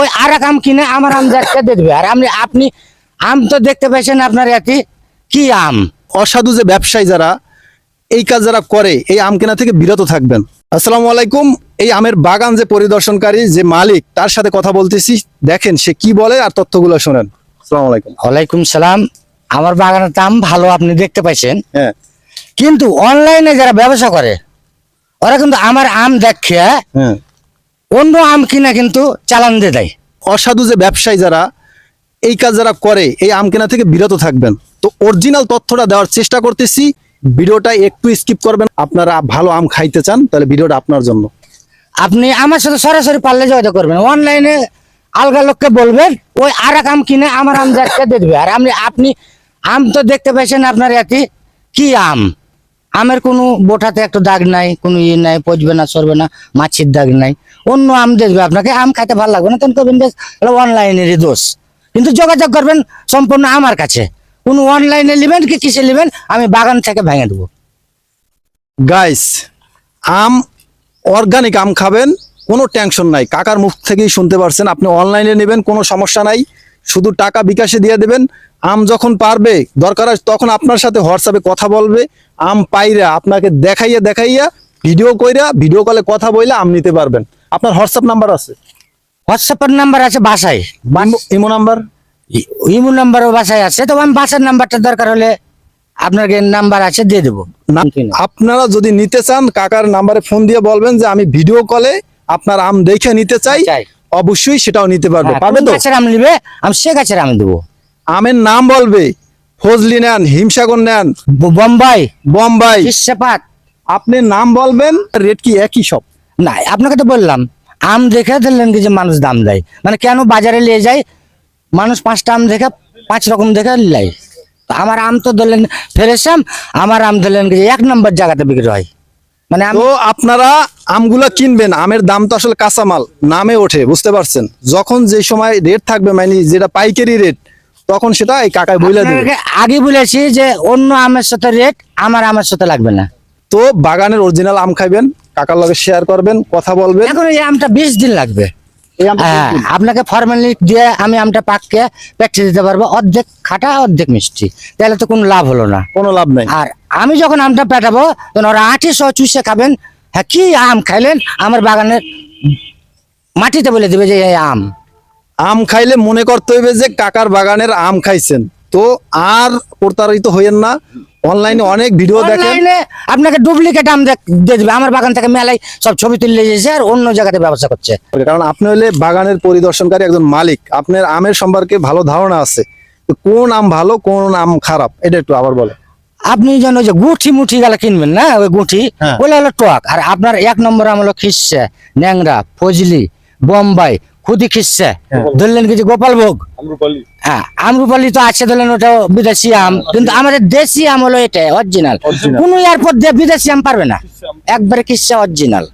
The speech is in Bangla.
ওই আর এক আম কিনে আমার আম যাচ্ছে দিয়ে দেবে। আর আপনি আম তো দেখতে পাচ্ছেন আপনার এতে কি আম। অসাধু যে ব্যবসায়ী যারা এই কাজ যারা করে এই আম কেনা থেকে বিরত থাকবেন। আসসালামু আলাইকুম। এই আমের বাগান যে পরিদর্শনকারী যে মালিক তার সাথে কথা বলতেছি, দেখেন সে কি বলে আর তথ্যগুলো শোনেন। আসসালামু আলাইকুম। ওয়ালাইকুম সালাম। আমার বাগানের দাম ভালো আপনি দেখতে পাচ্ছেন, হ্যাঁ কিন্তু অনলাইনে যারা ব্যবসা করে ওরা কিন্তু আমার আম দেখে হ্যাঁ অন্য আম কিনা কিন্তু চালান দিয়ে দেয়। অসাধু যে ব্যবসায়ী যারা এই কাজ যারা করে এই আম কেনা থেকে বিরত থাকবেন। তো অরিজিনাল তথ্যটা দেওয়ার চেষ্টা করতেছি, ভিডিওটা একটু স্কিপ করবেন। আপনারা ভালো আম খাইতে চান তাহলে ভিডিওটা আপনার জন্য। আপনি আমার সাথে সরাসরি পারলে যোগাযোগ করবেন, অনলাইনে আলগা লোককে বলবেন ওই আর এক আম কিনে আমার আম যাচ্ছে দিয়ে দেবে। আর আপনি আম তো দেখতে পাচ্ছেন আপনার এতে কি আম। আমের কোনো বোটাতে একটু দাগ নাই, কোনো নাই, পচবে না, সরবে না, মাছির দাগ নাই। অন্য আম দেখবে আপনাকে আম খাইতে ভালো লাগবে না, তখন করবেন যে অনলাইনেরই দোষ। কিন্তু যোগাযোগ করবেন সম্পূর্ণ আমার কাছে। কোনো অনলাইনে নেবেন কি কিসে নেবেন, আমি বাগান থেকে ভেঙে দেবো। গাইস, আম অর্গানিক আম খাবেন, কোনো টেনশন নাই। কাকার মুখ থেকেই শুনতে পারছেন। আপনি অনলাইনে নেবেন কোনো সমস্যা নাই, শুধু টাকা বিকাশে দিয়ে দেবেন। আম যখন পারবে দরকার হয় তখন আপনার সাথে হোয়াটসঅ্যাপে কথা বলবে। আম পাইরা আপনাকে দেখাইয়া ভিডিও কলে কথা বইলে আম নিতে পারবেন। আপনার হোয়াটসঅ্যাপ নাম্বার আছে? হোয়াটসঅ্যাপের নাম্বার আছে বাসায়, ইমো নাম্বার? ইমো নাম্বারও বাসায় আছে। তো আমি বাসার নাম্বারটা দরকার হলে আপনার নাম্বার আছে দিয়ে দেবো। আপনারা যদি নিতে চান কাকার নাম্বারে ফোন দিয়ে বলবেন যে আমি ভিডিও কলে আপনার আম দেখে নিতে চাই, অবশ্যই সেটাও নিতে পারবে। পারবে তো? গাছের আম নিবে, আমি সে গাছের আম দেবো। আমের নাম বলবে, ফজলি নেন, হিমসাগর নেন, বোম্বাই, ইস্পাত, আপনি নাম বলবেন, রেট কি একই সব? না আপনাকে তো বললাম আম দেখে ধরলেন কি যে মানুষ দাম দেয়, মানে কেন বাজারে নিয়ে যায় মানুষ 5টা আম দেখে 5 রকম দেখে লাই। আমার আম তো ধরলেন ফ্রেশ আম, আমার আম ধরলেন কি যে 1 নম্বর জায়গাতে বিক্রি হয়। মানে তো আপনারা আমগুলা কিনবেন, আমের দাম তো আসলে কাঁচামাল নামে ওঠে, বুঝতে পারছেন? যখন যে সময় রেট থাকবে মানে যেটা পাইকারি রেট, তখন সেটা এই কাকায় বইলা দেবে। আগে বলেছি যে অন্য আমের সাথে রেট আমার আমের সাথে লাগবে না। তো বাগানের অরিজিনাল আম খাইবেন, কাকার লগে শেয়ার করবেন, কথা বলবেন। এখন এই আমটা 20 দিন লাগবে। হ্যাঁ, আপনাকে ফর্মালিটি দিয়ে আমি আমটা পাককে প্যাকটে দিতে পারবো, অর্ধেক খাটা অর্ধেক মিষ্টি, তাহলে তো কোনো লাভ হলো না, কোনো লাভ নাই। আর আমি যখন আমটা পেটাবো তখন ওরা 800 চুষে খাবেন। হ্যাঁ, কি আম খাইলেন, আমার বাগানের মাটিতে বলে দিবে যে এই আম। আম খাইলে মনে করতে হইবে যে কাকার বাগানের আম খাইছেন। তো আর প্রতারিত হইয়েন না। অনলাইনে অনেক ভিডিও দেখেন, অনলাইনে আপনাকে ডুপ্লিকেট আম দিয়ে দিবে। আমার বাগান থেকে মেলায় সব ছবি তুলে এসেছে আর অন্য জায়গাতে ব্যবসা করছে। কারণ আপনি হলে বাগানের পরিদর্শনকারী একজন মালিক, আপনার আমের সম্পর্কে ভালো ধারণা আছে। তো কোন আম ভালো কোন আম খারাপ এটা একটু আবার বলে। আপনি যেন ওই যে গুঠি মুঠি গেলে কিনবেন না, ওই গুঠি ওগুলো হলো টক। আর আপনার 1 নম্বর আম হলো খিসছে, ন্যাংরা, ফজলি, বোম্বাই, খুদি খিসছে, ধরলেন কিছু গোপালভোগ, হ্যাঁ আমরুপালি তো আছে, ধরলেন ওটাও বিদেশি আম। কিন্তু আমাদের দেশি আম হলো এটা অরিজিনাল। কোন এয়ারপোর্ট দিয়ে বিদেশি আম পারবে না, একবারে খিসছে অরিজিনাল।